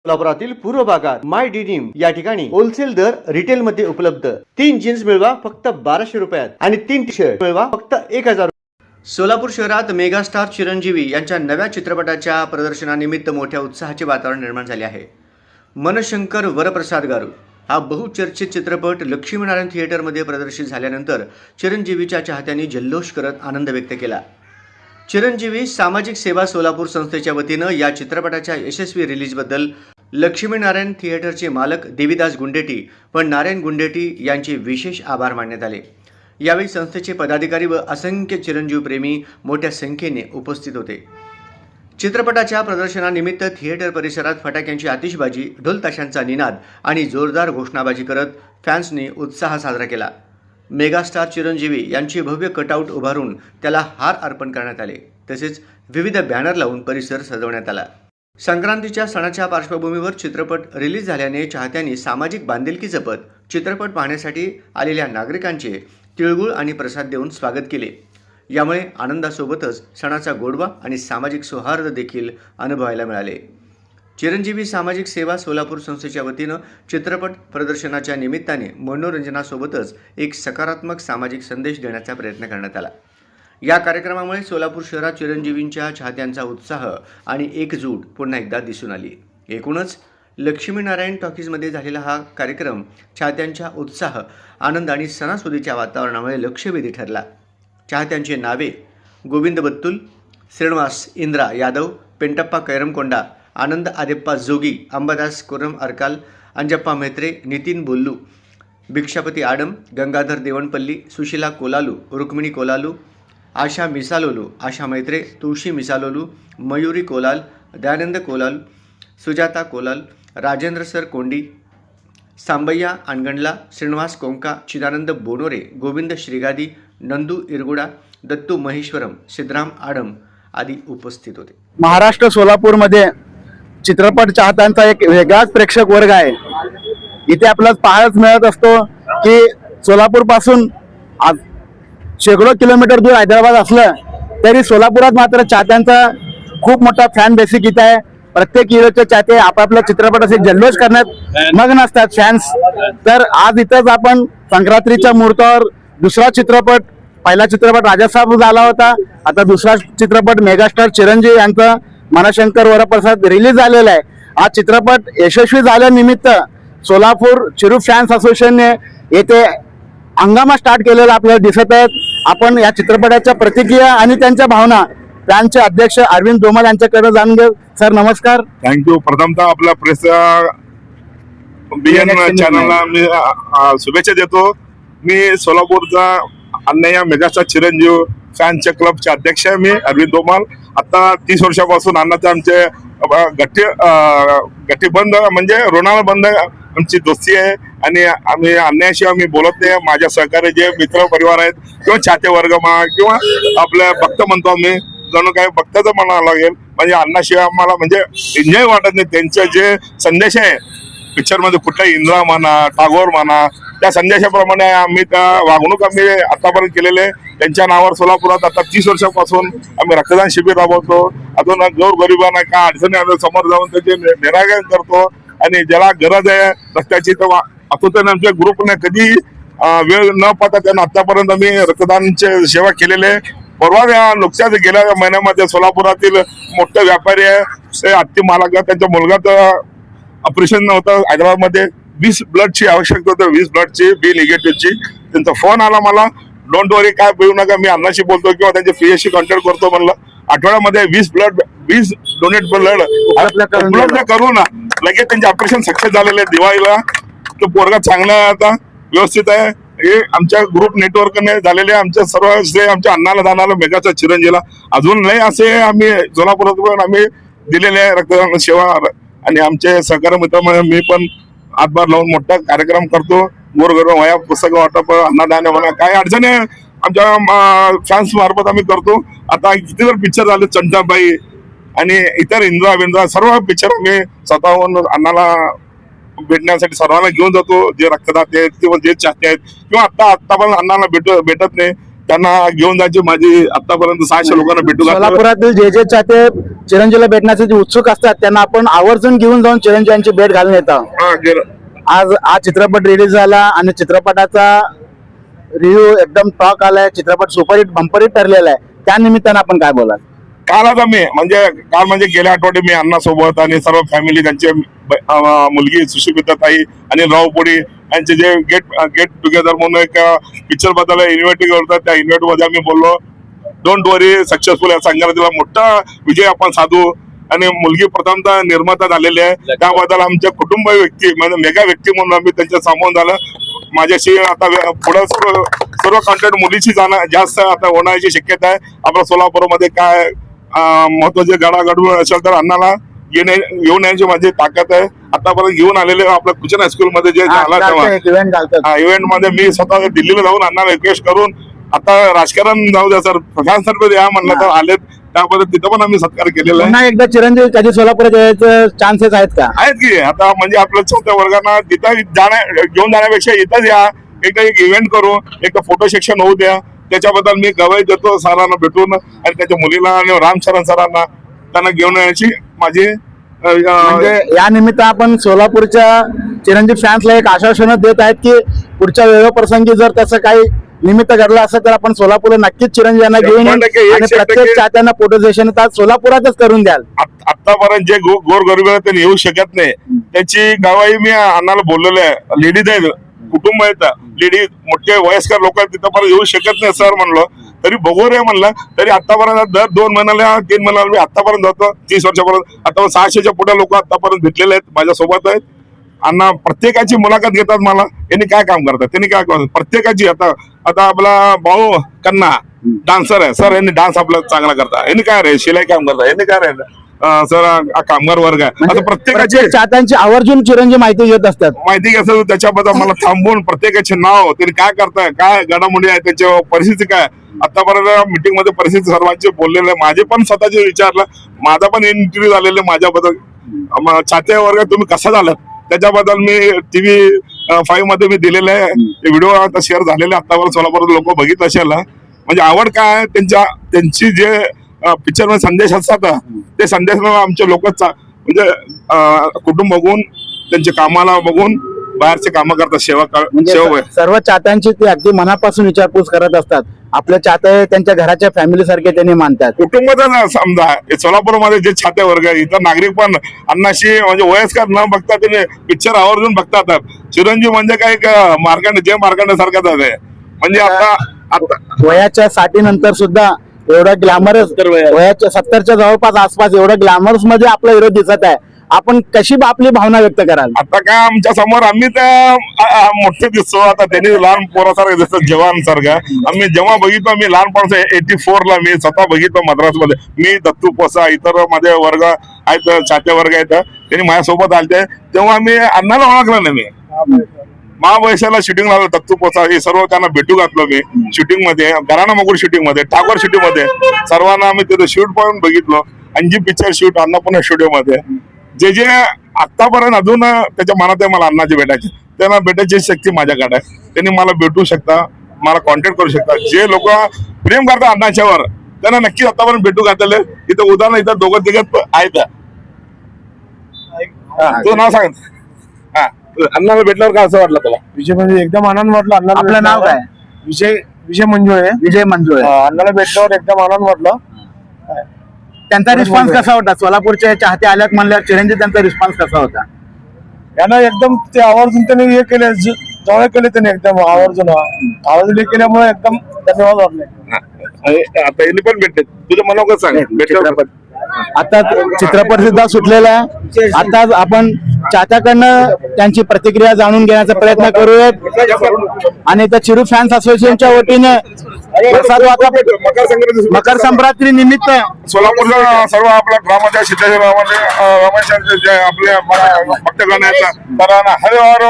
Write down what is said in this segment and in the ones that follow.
सोलापुरातील पूर्व भागात माय डिनिम या ठिकाणी होलसेल दर रिटेल मध्ये उपलब्ध। 3 जीन्स मिळवा फक्त 1200 रुपयात आणि 3 टी शर्ट मिळवा फक्त 1000। सोलापूर शहरात मेगास्टार चिरंजीवी यांच्या नव्या चित्रपटाच्या प्रदर्शनानिमित्त मोठ्या उत्साहाचे वातावरण निर्माण झाले आहे। मनशंकर वरप्रसाद गारू हा बहुचर्चित चित्रपट लक्ष्मीनारायण थिएटरमध्ये प्रदर्शित झाल्यानंतर चिरंजीवीच्या चाहत्यांनी जल्लोष करत आनंद व्यक्त केला। चिरंजीवी सामाजिक सेवा सोलापूर संस्थेच्या वतीनं या चित्रपटाच्या यशस्वी रिलीजबद्दल लक्ष्मीनारायण थिएटरचे मालक देवीदास गुंडेटी व नारायण गुंडेटी यांचे विशेष आभार मानण्यात आले। यावेळी संस्थेचे पदाधिकारी व असंख्य चिरंजीव प्रेमी मोठ्या संख्येने उपस्थित होते। चित्रपटाच्या प्रदर्शनानिमित्त थिएटर परिसरात फटाक्यांची आतिषबाजी, ढोल ताशांचा निनाद आणि जोरदार घोषणाबाजी करत फॅन्सनी उत्साह साजरा केला। मेगास्टार चिरंजीवी यांचे भव्य कटआउट उभारून त्याला हार अर्पण करण्यात आले। तसेच विविध बॅनर लावून परिसर सजवण्यात आला। संक्रांतीच्या सणाच्या पार्श्वभूमीवर चित्रपट रिलीज झाल्याने चाहत्यांनी सामाजिक बांधिलकी जपत चित्रपट पाहण्यासाठी आलेल्या नागरिकांचे तिळगुळ आणि प्रसाद देऊन स्वागत केले। यामुळे आनंदासोबतच सणाचा गोडवा आणि सामाजिक सौहार्द देखील अनुभवायला मिळाले। चिरंजीवी सामाजिक सेवा सोलापूर संस्थेच्या वतीनं चित्रपट प्रदर्शनाच्या निमित्ताने मनोरंजनासोबतच एक सकारात्मक सामाजिक संदेश देण्याचा प्रयत्न करण्यात आला। या कार्यक्रमामुळे सोलापूर शहरात चिरंजीवींच्या चाहत्यांचा उत्साह आणि एकजूट पुन्हा एकदा दिसून आली। एकूणच लक्ष्मीनारायण टॉकीजमध्ये झालेला हा कार्यक्रम चाहत्यांच्या उत्साह, आनंद आणि सणासुदीच्या वातावरणामुळे लक्षवेधी ठरला। चाहत्यांची नावे गोविंद बत्तुल, श्रीनिवास इंद्रा यादव, पेंटप्पा कैरमकोंडा, आनंद आदेप्पा जोगी, अंबादास कोरम अरकाल, अंजप्पा मेत्रे, नितीन बोल्लू, भिक्षापती आडम, गंगाधर देवणपल्ली, सुशीला कोलालू, रुक्मिणी कोलालू, आशा मिसालोलू, आशा मैत्रे, तुळशी मिसालोलू, मयुरी कोलाल, दयानंद कोलाल, सुजाता कोलाल, राजेंद्र सर कोंडी, सांबय्या अनगंडला, श्रीनिवास कोंका, चिदानंद बोनोरे, गोविंद श्रीगादी, नंदू इरगुडा, दत्तू महेश्वरम, सिद्धराम आडम आदी उपस्थित होते। महाराष्ट्र सोलापूरमध्ये चित्रपट चाहत्यांचा एक वेगळाच प्रेक्षक वर्ग आहे। इथे आपल्याला पाहायला मिळत असतो की सोलापूर पासून शेकडो किलोमीटर दूर हैदराबाद असलं तरी सोलापुरात मात्र चाहत्यांचा खूप मोठा फॅन बेसिक इथे आहे। प्रत्येक हिरोचे चाहते आपापल्या चित्रपटाचे जल्लोष करण्यात मग्न असतात फॅन्स। तर आज इथंच आपण संक्रांतीच्या मुहूर्तावर दुसरा चित्रपट, पहिला चित्रपट राजासाहेब झाला होता, आता दुसरा चित्रपट मेगास्टार चिरंजीवी यांचा मनशंकर वरप्रसाद रिलीज झालेला आहे। हा चित्रपट यशस्वी झाल्यानिमित्त सोलापूर चिरू फॅन्स असोसिएशनने येथे हंगामा स्टार्ट केलेला आपल्याला दिसत आहे। आपण या चित्रपटाच्या प्रतिक्रिया आणि त्यांच्या भावना फॅनचे अध्यक्ष अरविंद धोमाल यांच्याकडे जाणून घेऊ। सर नमस्कार। थँक्यू। प्रथमतः आपल्या प्रेस बीएन चॅनलला मी शुभेच्छा देतो। मी सोलापूरचा अण्णा मेगास्टार चिरंजीव फॅनच्या क्लबचे अध्यक्ष आहे। मी अरविंद धोमाल। आता 30 वर्षापासून अण्णाचे आमचे गठीबंध म्हणजे ऋणानुबंध आमची दोस्ती आहे आणि आम्ही अन्यायाशिवाय आम्ही बोलत नाही। माझ्या सहकारी जे मित्र परिवार आहेत किंवा चाहते वर्ग म्हणा किंवा आपल्या भक्त म्हणतो आम्ही, जणू काही भक्ताचं म्हणावं लागेल, म्हणजे अण्णाशिवाय आम्हाला म्हणजे एन्जॉय वाटत नाही। त्यांचे जे संदेश आहे पिक्चरमध्ये, कुठला इंद्रा म्हणा, टागोर म्हणा, त्या संदेशाप्रमाणे आम्ही त्या वागणूक आम्ही आतापर्यंत केलेले। त्यांच्या नावावर सोलापुरात आता 30 वर्षापासून आम्ही रक्तदान शिबिर राबवतो। अजून गोरगरिबांना काय अडचणी आल्या समोर जाऊन त्याचे निराकरण करतो आणि ज्याला गरज आहे रक्ताची तर आतून आमच्या ग्रुपने कधी वेळ न पाहता त्यांना आतापर्यंत आम्ही रक्तदानची सेवा केलेले। परवा नुकत्याच गेल्या महिन्यामध्ये सोलापुरातील मोठे व्यापारी आहे हत्ती मालक, त्यांच्या मुलगाचं ऑपरेशन होतं हैदराबादमध्ये, 20 ब्लडची आवश्यकता होती, 20 ब्लडची बी निगेटिव्हची। त्यांचा फोन आला मला, डोंट वरी काय बोलू नका, मी अण्णाशी बोलतो किंवा त्यांच्या पीएसशी कॉन्टॅक्ट करतो म्हणलं। आठवड्यामध्ये 20 डोनेट ब्लड उपलब्ध करू ना, लगेच त्यांचे ऑपरेशन सक्सेस झालेले दिवाळीला। तो पोरगा चांगला आहे, आता व्यवस्थित आहे। हे आमच्या ग्रुप नेटवर्कने झालेले आमच्या सर्व श्रेय आमच्या अण्णाला जाणारा मेगाचा चिरंजीला। अजून नाही असे आम्ही सोलापुरात आम्ही दिलेले आहे रक्तदान सेवा आणि आमचे सहकारी मित्रांमध्ये मी पण हातभार लावून मोठा कार्यक्रम करतो। गोरगरीब वया पुस्तक वाटप, अन्नदान म्हणा, काय अडचणी आमच्या फॅन्स मार्फत आम्ही करतो। आता किती जर पिक्चर झाले, चंटाबाई आणि इतर इंद्रा बिंद्रा सर्व पिक्चर आम्ही स्वतःहून अण्णाला भेटण्यासाठी सर्वांना घेऊन जातो। जे रक्तदाते आहेत किंवा जे चाहते आहेत किंवा आतापर्यंत अण्णाला भेटत नाही त्यांना घेऊन जायची माझी आतापर्यंत 600 लोकांना भेटू घातलं. सोलापुरातील जे चाहते चिरंजीवला भेटण्यासाठी उत्सुक असतात त्यांना आपण आवर्जून घेऊन जाऊन चिरंजीवांची भेट घालून येतो. आज चित्रपट रिलीज झाला आणि चित्रपटाचा रिव्ह्यू एकदम टॉक आलाय. चित्रपट सुपरहिट बंपरहिट ठरलेला आहे. त्या निमित्तानं आपण काय बोलाल? काल आता म्हणजे गेल्या आठवडे मी अण्णासोबत आणि सर्व फॅमिली त्यांचे मुलगी सुशिमिता ताई आणि रावपोडी यांचे जे गेट टुगेदर म्हणून एक पिक्चर बद्दल इन्व्हाइट करतात. त्या इन्व्हाइट मध्ये आम्ही बोललो डोंट वरी सक्सेसफुल या संघटनेला मोठा विजय आपण साधू. आणि मुलगी प्रथमतः निर्माता झालेली आहे. त्याबद्दल आमच्या कुटुंब व्यक्ती म्हणजे मेगा व्यक्ती म्हणून आम्ही त्यांच्या सामोर झालं. माझ्याशी आता पुढे सर्व कॉन्टॅक्ट मुलीची जास्त आता होण्याची शक्यता आहे. आपल्या सोलापूरमध्ये काय महत्वाचे गडागडून असेल तर अण्णाला घेऊन येण्याची माझी ताकद आहे. आतापर्यंत घेऊन आलेले आपल्या कुचन हायस्कूल मध्ये जे झाला तेव्हा इव्हेंट मध्ये मी स्वतः दिल्लीला जाऊन अण्णाला रिक्वेस्ट करून आता राजकारण जाऊ द्या सर फॅन्स या म्हणलं तर आलेत. त्याबद्दल तिथं पण आम्ही सत्कार केलेला आहे. एकदा चिरंजीव कधी सोलापुरात यायचं चान्सेस आहेत का? आहेत की आता म्हणजे आपल्या छोट्या वर्गांना तिथं घेऊन जाण्यापेक्षा इथंच या एकदा एक इव्हेंट करू एक फोटो सेक्शन होऊ द्या. त्याच्याबद्दल मी गवाही देतो सरांना भेटून आणि त्याच्या मुलीला आणि रामशरण सरांना त्यांना घेऊन येण्याची माझी म्हणजे या निमित्त आपण सोलापूरच्या चिरंजीव फॅन्सला एक आश्वासन देत आहेत की पुढच्या वेगळ्या प्रसंगी जर तसं काही निमित्त घडलं असेल तर आपण सोलापूरला नक्कीच चिरंजीवांना घेऊन आणि प्रत्येक चाहत्यांना फोटो सेशन सोलापुरातच करून द्याल. आतापर्यंत जे गोरगरीब त्यांनी येऊ शकत नाही त्याची गवाही मी अण्णाला बोललेलं आहे. लेडीज आहेत कुटुंब आहेत लेडीज मोठे वयस्कर लोक आहेत तिथं येऊ शकत नाही सर म्हणलं तरी बघू रे म्हणलं तरी आतापर्यंत दर 2 महिन्याला 3 महिन्याला मी आतापर्यंत जातो 30 वर्षापर्यंत आता 600च्या पुढे लोक आतापर्यंत भेटलेले आहेत माझ्यासोबत आहेत. अण्णा प्रत्येकाची मुलाखत घेतात मला यांनी काय काम करतात त्यांनी काय करतात प्रत्येकाची. आता आपला भाऊ कन्ना डान्सर आहे सर यांनी डान्स आपला चांगला करतात. यांनी काय रे शिलाई काम करतात यांनी काय रे सर कामगार वर्ग आहे. आता प्रत्येकाची चाहत्यांची आवर्जून चिरंजीव माहिती घेत असतात. माहिती घ्यायचं त्याच्याबद्दल मला थांबवून प्रत्येकाचे नाव त्यांनी काय करताय काय घडामोडी आहे त्यांची परिस्थिती काय आतापर्यंत मीटिंग मध्ये परिस्थिती सर्वांचे बोललेले आहे. माझे पण स्वतःचे विचारलं माझा पण इंटरव्ह्यू झालेले माझ्याबद्दल चाहते वर्ग तुम्ही कसा झालात त्याच्याबद्दल मी TV5 मध्ये मी दिलेले आहे व्हिडिओ आता शेअर झालेले आतापर्यंत सोलापूर लोक बघितलं असेल. म्हणजे आवड काय त्यांची जे पिक्चर मध्ये संदेश असतात ते संदेश आमचे लोक म्हणजे कुटुंब बघून त्यांच्या कामाला बघून बाहेरचे कामं करतात सेवा सर्व चाहत्यांची ते अगदी मनापासून विचारपूस करत असतात. आपले चाहते त्यांच्या घराच्या फॅमिली सारखे त्यांनी मानतात. कुटुंबाचा समजा सोलापूरमध्ये जे छाते वर्ग आहे इथं नागरिक पण अण्णाशी म्हणजे वयस्कर न बघता त्यांनी पिक्चर आवर्जून बघतात. चिरंजीव म्हणजे काय मार्कांडे सारखाच आहे. म्हणजे आता वयाच्या 60 नंतर सुद्धा एवढा ग्लॅमरस वयाच्या 70च्या जवळपास आसपास एवढा ग्लॅमरस मध्ये आपला हिरो दिसत आहे. आपण कशी आपली भावना व्यक्त कराल? आता काय आमच्या समोर आम्ही त्या मोठे दिसतो. आता त्यांनी लहान पोरासारखं दिसतं जवान सारखं. आम्ही जेव्हा बघितलो आम्ही लहानपण 84 ला मी स्वतः बघितलं मद्रासमध्ये. मी दत्तू पोसा इतर माझे वर्ग आहेत चाहते वर्ग आहेत त्यांनी माझ्यासोबत आलते तेव्हा आम्ही अण्णाला ओळखलं नाही. मी महाबळेश्वरला शूटिंग लावलं दत्तू पोसा हे सर्व त्यांना भेटू घातलो मी शूटिंग मध्ये घराणा मगूर शूटिंग मध्ये ठाकर शूटिंग मध्ये सर्वांना आम्ही तिथे शूट पण बघितलो. अंजी पिक्चर शूट अन्नपूर्णा स्टुडिओ मध्ये जे आतापर्यंत अजून त्याच्या मनात आहे मला अण्णाची भेटायची त्यांना भेटायची शक्ती माझ्याकडे आहे. त्यांनी मला भेटू शकता मला कॉन्टॅक्ट करू शकता. जे लोक प्रेम करतात अण्णाच्यावर त्यांना नक्की आतापर्यंत भेटू घातलेले. इथं उदाहरण इथं 2-3 आहेत. तू नाव सांग अण्णाला भेटल्यावर काय असं वाटलं तुला? विजय म्हणजे एकदम आनंद वाटला. अण्णाला आपलं नाव काय? विजय मंजुळे. विजय मंजुळे. अण्णाला भेटल्यावर एकदम आनंद वाटला. त्यांचा रिस्पॉन्स कसा होता? सोलापूरचे चाहते आल्यात म्हणल्यावर चिरंजीव त्यांचा रिस्पॉन्स कसा होता? यांना एकदम ते आवर्जून त्यांनी हे केले जवळ केले त्यांनी एकदम आवर्जून हे केल्यामुळे एकदम धन्यवाद वाटले. आता यांनी पण भेटले तुझ्या मनावर सांग भेटल्यावर आता चित्रपट सुद्धा सुटलेला आहे. आता आपण चाहत्याकडनं त्यांची प्रतिक्रिया जाणून घेण्याचा प्रयत्न करूयात आणि त्या चिरू फॅन्स असोसिएशनच्या वतीने मकर संक्रांती निमित्त सोलापूरला सर्व आपल्या ग्रामाच्या सिद्धेश्वर जे आपले भक्तगण आहेत त्यांना हर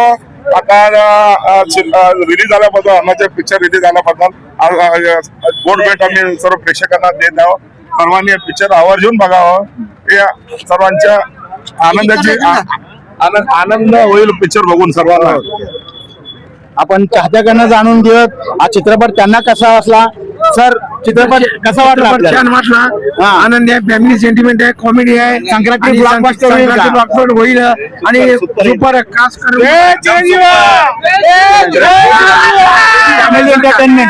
आता रिलीज झाल्याबद्दल अण्णाचे पिक्चर रिलीज झाल्याबद्दल गोड भेट आम्ही सर्व प्रेक्षकांना देत आहोत. सर्वांनी पिक्चर आवर्जून बघावं हे सर्वांच्या आनंदाची आनंद होईल पिक्चर बघून सर्वांना. आपण चाहत्याकडनं जाणून घेऊयात हा चित्रपट त्यांना कसा असला सर चित्रपट कसा वाटला आपल्याला? छान वाटला, हा. आनंद आहे, फॅमिली सेंटिमेंट आहे, कॉमेडी आहे, संक्रांती आणि blockbuster होईल का? संक्रांती blockbuster होईल आणि सुपर खास करून फॅमिली एंटरटेनमेंट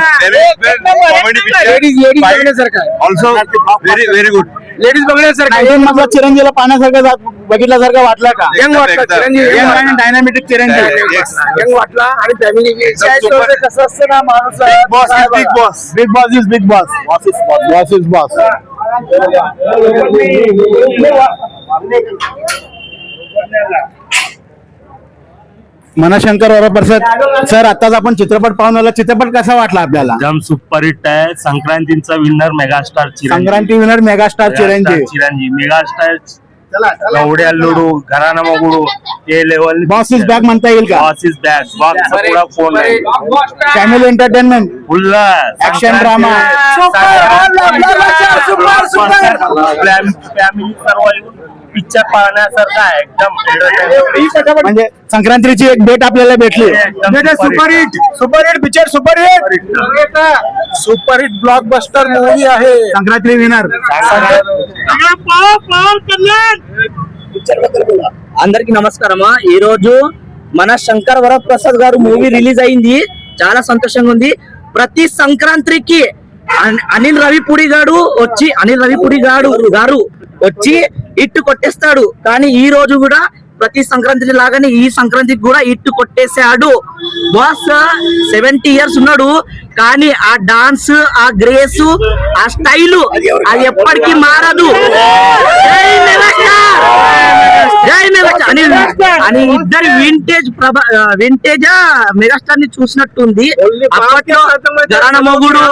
लेडीज बघण्यासारखं आहे. Also very good. लेडीज बघण्यासारखं आहे. 19 मधला चिरंजीला पाहण्यासारखं बघितल्यासारखं वाटलं का? यंग वाटला Chiranjeevi, Young and dynamic Chiranjeevi. Young वाटला आणि फॅमिली कसं असतं ना माणूस big boss is big boss. Boss is boss. Manashankar Varaprasad sir, आताच आपण चित्रपट पाहून आला. चित्रपट कसा वाटला आपल्याला? एकदम सुपर हिट आहे. संक्रांतीचा winner megastar Sankranti winner megastar Chiranjeevi. Chiranjeevi megastar लवड्या लुडू घराना मगुडू ते लेवल. बॉस इज बॅक म्हणता येईल का? Boss is back. बॉक्सचा पुरा फोन आहे. Family entertainment, full Action drama. Family सर्व पिक्चर पाहण्यासारखा आहे. एकदम entertainment. म्हणजे संक्रांतीची एक डेट आपल्याला भेटली. Superhit picture, superhit blockbuster movie आहे. संक्रांती विनर. అందరికి నమస్కారం. ఈ రోజు మన శంకర్ వరప్రసాద్ గారు మూవీ రిలీజ్ అయింది. చాలా సంతోషంగా ఉంది. ప్రతి సంక్రాంతికి అనిల్ రవిపూడి గారు వచ్చి ఇట్టు కొట్టేస్తాడు. కానీ ఈ రోజు కూడా ప్రతి సంక్రాంతి లాగానే ఈ సంక్రాంతికి కూడా ఇట్టు కొట్టేశాడు. బాస్ 70 ఇయర్స్ ఉన్నాడు, కానీ ఆ డాన్స్, ఆ గ్రేస్, ఆ స్టైల్ అది ఎప్పటికీ మారదు. జై మెగాస్టార్, జై మెగాస్టార్ అని ఇద్దరు వింటేజ్ మెగాస్టార్ ని చూసినట్టుంది. అప్పట్లో గరాన మొగుడు,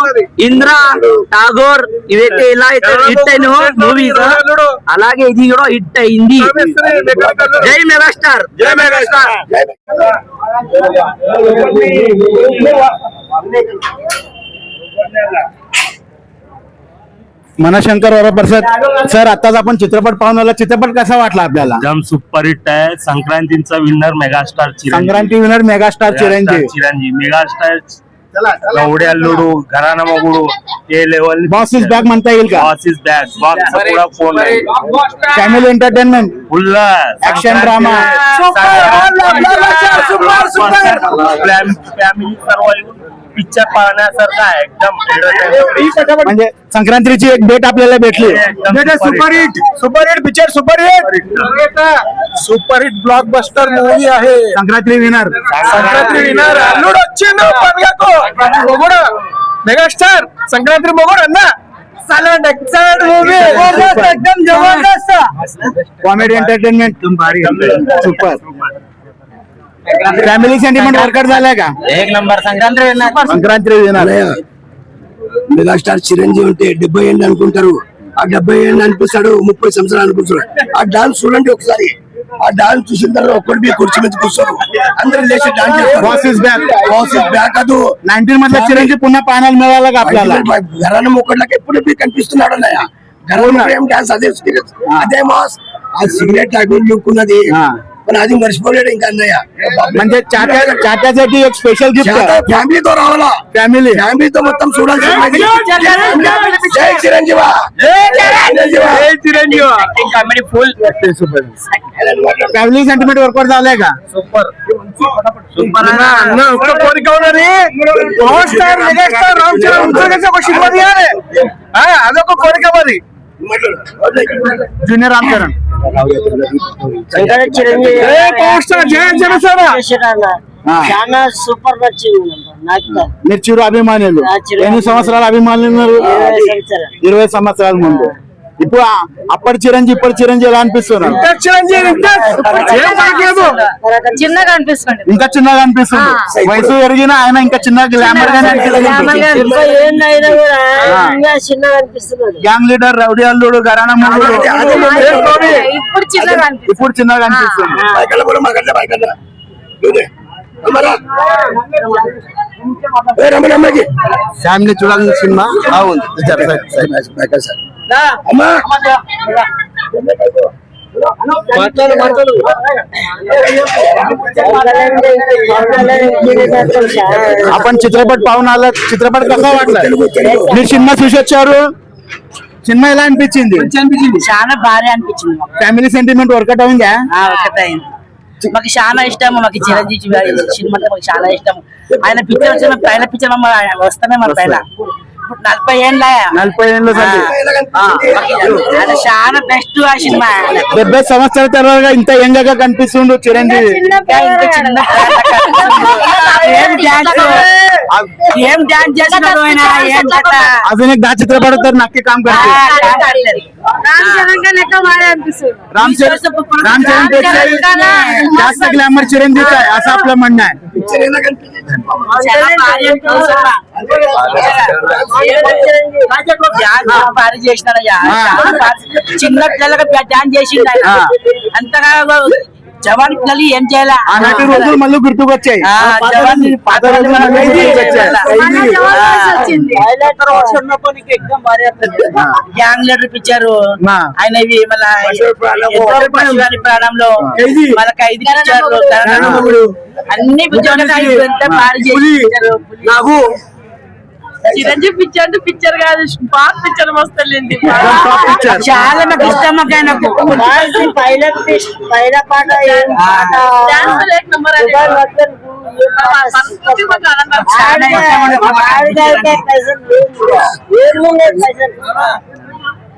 ఇంద్ర, ఠాగోర్ ఇవైతే ఎలా అయితే హిట్ అయిన మూవీస్, అలాగే ఇది కూడా హిట్ అయింది. జై మెగాస్టార్, జై మెగాస్టార్. मनशंकर वरप्रसाद सर, आताच आपण चित्रपट पाहून आला. चित्रपट कसा वाटला आपल्याला? एकदम सुपर हिट आहे. संक्रांतीचा winner megastar Sankranti winner megastar Chiranjeevi. Chiranjeevi megastar लवड्या लुडू घराना मगुडू ते लेवल. बॉस इज बॅक म्हणता येईल का? Boss is back. बॉक्सचा पुरा फोन आहे. Family entertainment, full Action drama. Family सर्व पिक्चर पाहण्यासारखा आहे. एकदम entertainment. म्हणजे संक्रांतीची एक डेट आपल्याला भेटली. Superhit picture, superhit blockbuster movie आहे. Sankranti winner. Sankranti winner megastar. Sankranti मोगोड अण्णा एकदम जबरदस्त. Comedy entertainment super. Family sentiment work out झालाय का? एक number. Sankranti winner. Megastar Chiranjeevi ఉంటే 70 ఏళ్ళు అనుకుంటారు. ఆ 70 ఏళ్ళు అనిపిస్తాడు, 30 సంవత్సరాలు అనుకుంటాడు. ఆ డాన్స్ చూడండి ఒకసారి. ఆ డాన్స్ చూసిన తర్వాత ఒక్కడి కుర్చీ మీద కూర్చోరు, అందరూ లేచి డాన్స్ చేస్తారు. Boss is back. Boss is back. అదు 19 మధ్య చిరంజీవి పున్हा పానాలు మిळाला का आपल्याला? ఘరాన మొక్కళ్ళకి ఎప్పుడు కనిపిస్తున్నాడు అన్నయ్య. ఘరాన ప్రేమ డాన్స్ అదే స్పిరిట్, అదే మాస్. ఆ సిగరెట్ తాగుడు లుక్ ఉన్నది, पण అది మర్చిపోలేడు ఇంకా అన్నయ్య. म्हणजे चाट्यासाठी एक स्पेशल गिफ्ट. ఫ్యామిలీతో రావాలా, ఫ్యామిలీతో మొత్తం చూడాల్సిన. జై చిరంజీవా, జై చిరంజీవా. Comedy full. Family sentiment work out झालाय का? ఒక్క కోరిక ఉన్నది. Power star megastar Ram Charan ఉద్యోగం ఒక శిల్పది అదొక కోరిక మరి. Junior Ram Charan. Power star జయ జనసేన. చాలా సూపర్ నచ్చింది నాకు. మీరు చిరు అభిమానులు. ఎన్ని సంవత్సరాల అభిమానులు? 20 సంవత్సరాల ముందు. ఇప్పుడు అప్పటి చిరంజీవి ఇప్పటి చిరంజీవి ఎలా అనిపిస్తున్నారు? చిన్నగా అనిపిస్తుంది. ఇంకా చిన్నగా అనిపిస్తుంది. వయసు పెరిగినా ఆయన ఇంకా చిన్నగా గ్లామర్ గానే అనిపిస్తుంది. ఏందైనా కూడా ఇంకా చిన్నగా అనిపిస్తుంది. గ్యాంగ్ లీడర్, రౌడీ అల్లుడు, ఘరానా మొగుడు ఇప్పుడు చిన్నగా అనిపిస్తుంది. ఇప్పుడు చిన్నగా అనిపిస్తుంది. ఫ్యామిలీ చూడాల్సిన సినిమా బాగుంది. आपण చిత్రపట్ పావున ఆల చిత్రపట్ కసా వాట్లా మీరు సినిమా చూసొచ్చారు సినిమా ఎలా అనిపించింది చాలా భారీ అనిపించింది మాకు. ఫ్యామిలీ సెంటిమెంట్ వర్కౌట్ అయిందా ఒకటైంది మాకు చాలా ఇష్టం మాకు చిరంజీవి గారి సినిమా అంటే మాకు చాలా ఇష్టం ఆయన పిక్చర్ వచ్చిన పైన పిక్చర్ వస్తానే మన పైన ఇప్పుడు 40 ఏళ్ళ 40 ఏళ్ళు ఆయన చాలా బెస్ట్ ఆ సినిమా 70 సంవత్సరాల తర్వాత ఇంత యంగ్ గా కనిపిస్తుండు చిరంజీవి ఏం డాన్స్ చేస్తున్నాడు ఆయన ఏం కథ अजून एक 10 चित्रपट तर नक्की काम करते रामचरण पेक्षा जास्त ग्लॅमर चिरंजीवचा आहे असं आपलं म्हणणं आहे చాలా భారీ భారీ చేసినాడయ్యా చిన్న పిల్లలకు డాన్స్ చేసిండు ఆయన అంతగా జవాన్ పిల్లలు ఏం చేయాలా ఆనాటి రోజులు మళ్ళీ గుర్తుకొచ్చాయి జవాన్ పాత రోజులు మళ్ళీ గ్యాంగ్ లీడర్ పిచ్చారు నా. ఆయన ఇవి మళ్ళీ ప్రాణంలో మళ్ళీ 5 పిచ్చారు అన్ని పిచ్చారు ఎంత భారీ చేశారు నాకు చిరంజీవి పిక్చర్ అంటే పిక్చర్ కాదు బాగా పిక్చర్ వస్తలేదు చాలా నాకు ఇష్టం ఆయనకు పైన పాట డాన్స్ లేక నంబర్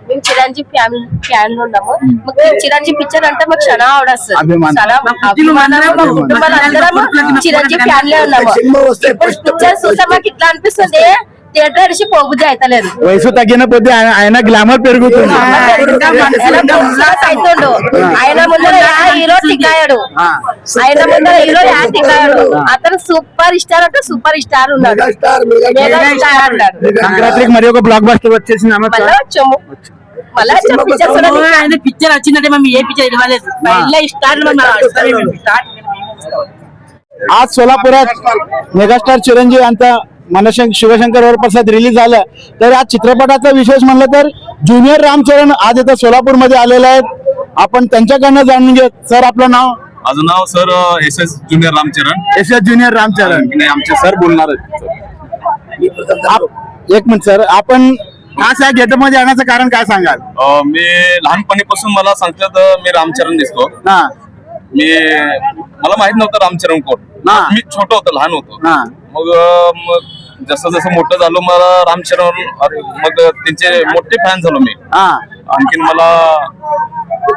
మేము చిరంజీవి ఫ్యాన్ ఉన్నాము మాకు చిరంజీవి పిక్చర్ అంటే మాకు చాలా ఆవిడొస్తుంది అభిమానం. చాలా అభిమానం మా కుటుంబాలందరము చిరంజీవి ఫ్యాన్లే ఉన్నాము పిక్చర్ చూస్తే మాకు ఇట్లా అనిపిస్తుంది థియేటర్ అడిచి పోబుద్ది అయితలేదు వయసు తగ్గిన కొద్దీ ఆయన గ్లామర్ పెరుగుతుంది అవుతుండు ఆయన ముందర హీరో టికాయాడు ఆయన ముందర హీరో టికాయాడు అతను సూపర్ స్టార్ అంటే సూపర్ స్టార్ ఉన్నాడు మెగా స్టార్ అన్నాడు సంక్రాంతికి మరి ఒక బ్లాక్ బస్టర్ వచ్చేసింది మళ్ళా వచ్చాము మళ్ళా వచ్చాము పిక్చర్ ఆయన పిక్చర్ వచ్చిందంటే మేము ఏ పిక్చర్ ఇవ్వలేదు స్టార్ట్ आज सोलापुरात मेगास्टार चिरंजीव यांचा शिवशंकर वरप्रसाद रिलीज झालं तर या चित्रपटाचा विशेष म्हणलं तर ज्युनियर रामचरण आज इथं सोलापूरमध्ये आलेले आहेत आपण त्यांच्याकडनं जाणून घेऊ सर आपलं नाव माझं नाव sir S S junior Ramcharan S junior Ramcharan नाही आमचे सर बोलणार आहेत एक मिनिट सर आपण खास या गेटअप मध्ये येण्याचं कारण काय सांगाल मी लहानपणीपासून मला सांगतात मी रामचरण दिसतो हा मला माहित नव्हतं रामचरण कोण हा. मी छोटं होतो लहान होतो हा मग जसं जसं मोठं झालो मला रामचरण मग त्यांचे मोठे फॅन झालो मी हा आणखीन मला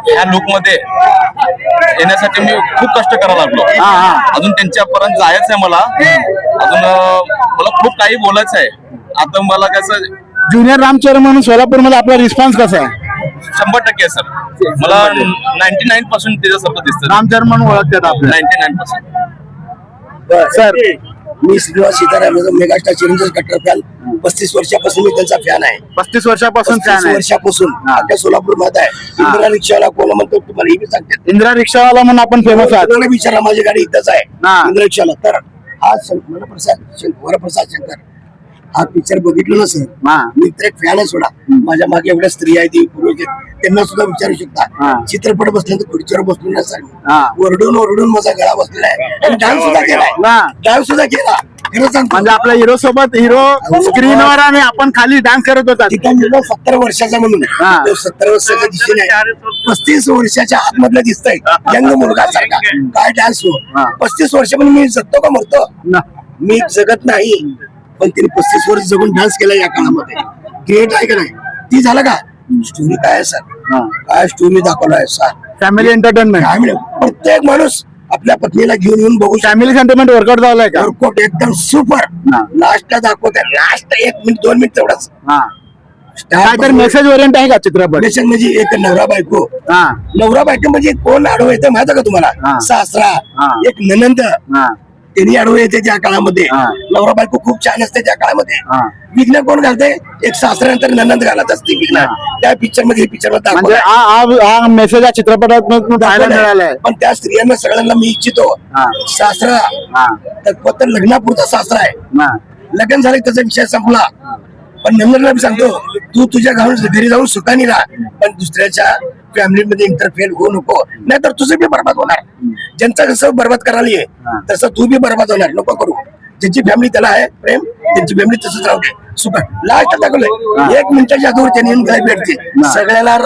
ह्या लुक मध्ये येण्यासाठी मी खूप कष्ट करायला लागलो हा. अजून त्यांच्यापर्यंत जायचं आहे मला अजून मला खूप काही बोलायचं आहे आता मला कसं ज्युनियर रामचरण म्हणून सोलापूरमध्ये आपला रिस्पॉन्स कसा आहे 100% सर मला 99% त्याच्यासारखं दिसतं रामचरण म्हणून ओळखतात आपल्याला 99% सर मी श्रीनिवास सीताराम मेगास्टार चिरंजीव कट्टर फॅन 35 वर्षापासून मी त्यांचा फॅन आहे 35 वर्षापासून 35 वर्षापासून आपल्या सोलापूर मध्ये आहे इंदिरा रिक्षाला कोण म्हणतो तुम्हाला हे बी सांगते इंदिरा रिक्षावाला म्हणून आपण फेमस आहात कोणाला विचारा माझी गाडी इथंच आहे हा. इंदिरा रिक्षाला तर हा वरप्रसाद शंकर हा पिक्चर बघितलं ना सर हा. मी तर एक फॅन आहे सोडा माझ्या मागे एवढ्या स्त्रिया आहेत पूर्वज आहेत त्यांना सुद्धा विचारू हा. शकता चित्रपट बसल्यानंतर खुर्चीवर बसलो ना सर हा. ओरडून माझा गळा बसलेला आहे आणि डान्स सुद्धा केलाय हा. डान्स सुद्धा केला खरं सांगतो म्हणजे आपल्या हिरो सोबत हिरो स्क्रीनवर आणि आपण खाली डान्स करत होता ठिकाणी 70 वर्षाचा म्हणून हा. तो 70 वर्षाचा दिसेल 35 वर्षाच्या आतमधला दिसतोय यंग मुलगा सारखा काय डान्स हो हा. 35 वर्ष म्हणून मी जगतो का मरतो ना. मी जगत नाही पण तिने 35 वर्ष जगून डान्स केला या काळामध्ये ग्रेट आहे का नाही ती झालं का स्टोरी काय आहे सर हा. काय स्टोरी दाखवला आहे सर फॅमिली एंटरटेनमेंट काय मिळेल प्रत्येक माणूस आपल्या पत्नीला घेऊन येऊन बघू शकतो फॅमिली सेंटिमेंट वर्कआउट झालाय का वर्कआउट एकदम सुपर हा. लास्टला दाखवत लास्ट 1 मिनिट 2 मिनिट तेवढाच हा काय तर मेसेज ओरिएंट आहे का चित्रपट देशात म्हणजे एक नवरा बायको हा नवरा बायको म्हणजे कोण आडवं येतं माहिती का तुम्हाला हा. सासरा हा. एक ननंद हा त्यांनी आडवं येते त्या काळामध्ये हा. नवरा बायको खूप छान असते त्या काळामध्ये हा. विघ्न कोण घालते एक सासऱ्यानंतर ननंद घालत असते विघ्न त्या पिक्चर मध्ये पिक्चर म्हणजे हा मेसेज या चित्रपटात पाहायला मिळालाय पण त्या स्त्रियांना सगळ्यांना मी इच्छितो हा. सासरा हा तर फक्त लग्नापुरता सासरा आहे हा. लग्न झालं की त्याचा विषय संपला पण नंदनला मी सांगतो तू तुझ्या घरी जाऊन सुखाने राहा पण दुसऱ्याच्या फॅमिलीमध्ये इंटरफेअर होऊ नको, नाहीतर तुझं बी बर्बाद होणार. ज्यांचं कसं बर्बाद करायला आहे तसं तू बी बर्बाद होणार. नको करू. ज्यांची फॅमिली त्याला आहे प्रेम, त्यांची फॅमिली तसंच राहू दे. सुपर लास्ट दाखवलंय 1 मिनिटाच्या आधीवर त्यांनी येऊन काय भेटते सगळ्याला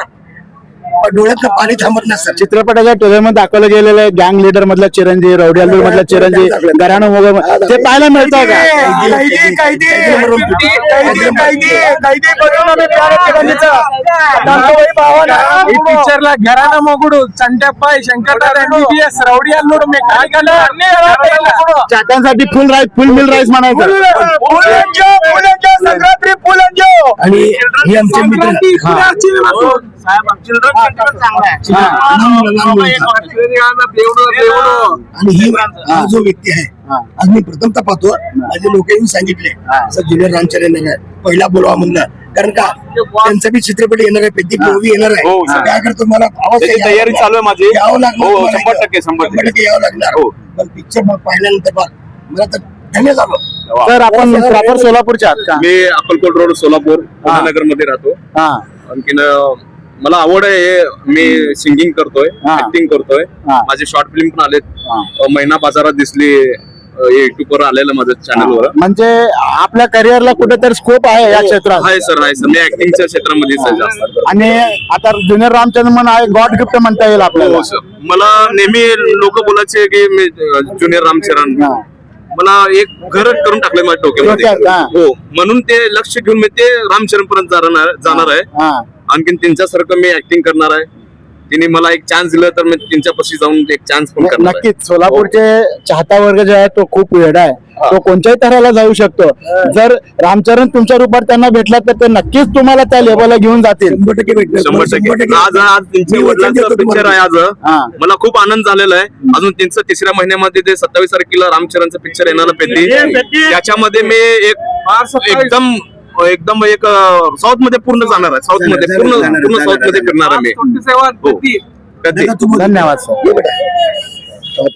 डोळ्यात पाणी थांबत नसतं. चित्रपटाच्या ट्रेलर मध्ये दाखवलं गेलेलं आहे गँग लीडर मधला चिरंजीव, रौडी अल्लूर मधला चिरंजीव, घराणं मोगल ते पाहायला मिळतं का? पिक्चरला घराणं मोगडू, चंट्याप्पा, शंकरदादा, MBBS, रौडी अल्लूर, मेकॅनिकल चाहत्यांसाठी फुल मिल राईस म्हणायचं. आणि हे आमचे मित्र आणि ही हा जो व्यक्ती आहे आज मी प्रथमतः पाहतो. माझे लोक येऊन सांगितले असं ज्युनियर रामचंद्र येणार आहे, पहिला बोलवा म्हणलं. कारण का त्यांचा बी चित्रपट येणार आहे, प्रत्येक मूवी येणार आहे. काय करतो मला तयारी चालू आहे माझी. यावं लागणार, 100% यावं लागणार. पण पिक्चर पाहिल्यानंतर मला तर धन्य झालो. तर आपण प्रॉपर सोलापूरच्या आहात का? मी अक्कलकोट रोड सोलापूर नगर मध्ये राहतो. आणखीन मला आवड आहे, मी सिंगिंग करतोय, ऍक्टिंग करतोय. माझे शॉर्ट फिल्म पण आलेत. महिना बाजारात दिसली, युट्यूब वर आलेलं माझ्या चॅनलवर. म्हणजे आपल्या करिअरला कुठेतरी स्कोप आहे या क्षेत्रात? आहे सर, आहे सर. मी ऍक्टिंगच्या क्षेत्रामध्येच आहे जास्त. आणि आता ज्युनियर रामचंद्र म्हणून आहे, गॉड गिफ्ट म्हणता येईल आपल्याला. हो सर. मला नेहमी लोक बोलायचे की मी ज्युनियर रामचरण, मला एक घर करून टाकलंय माझ्या डोक्यामध्ये. हो, म्हणून ते लक्ष घेऊन मी ते रामचरण पर्यंत जाणार आहे. आणखीन त्यांच्यासारखं मी ऍक्टिंग करणार आहे. तिने मला एक चान्स दिला तर मी त्यांच्यापाशी जाऊन एक चान्स पण करणार आहे. नक्कीच सोलापूरचे चाहता वर्ग जो आहे तो खूप वेडा आहे, तो कोणत्याही तऱ्हेला जाऊ शकतो. जर रामचरण तुमच्या रूपात त्यांना भेटला तर ते नक्कीच तुम्हाला त्या लेवलला घेऊन जातील. 100% भेटणार. 100%. आज त्यांच्या वडिलांचं पिक्चर आहे. आज मला खूप आनंद झालेला आहे. अजून त्यांचं 3ऱ्या महिन्यामध्ये ते 27 तारखेला रामचरणचं पिक्चर येणार पेटी. त्याच्यामध्ये मी एकदम एक साऊथ मध्ये पूर्ण जाणार आहे. साऊथ मध्ये पूर्ण साऊथ मध्ये फिरणार आहे मी. धन्यवाद सर.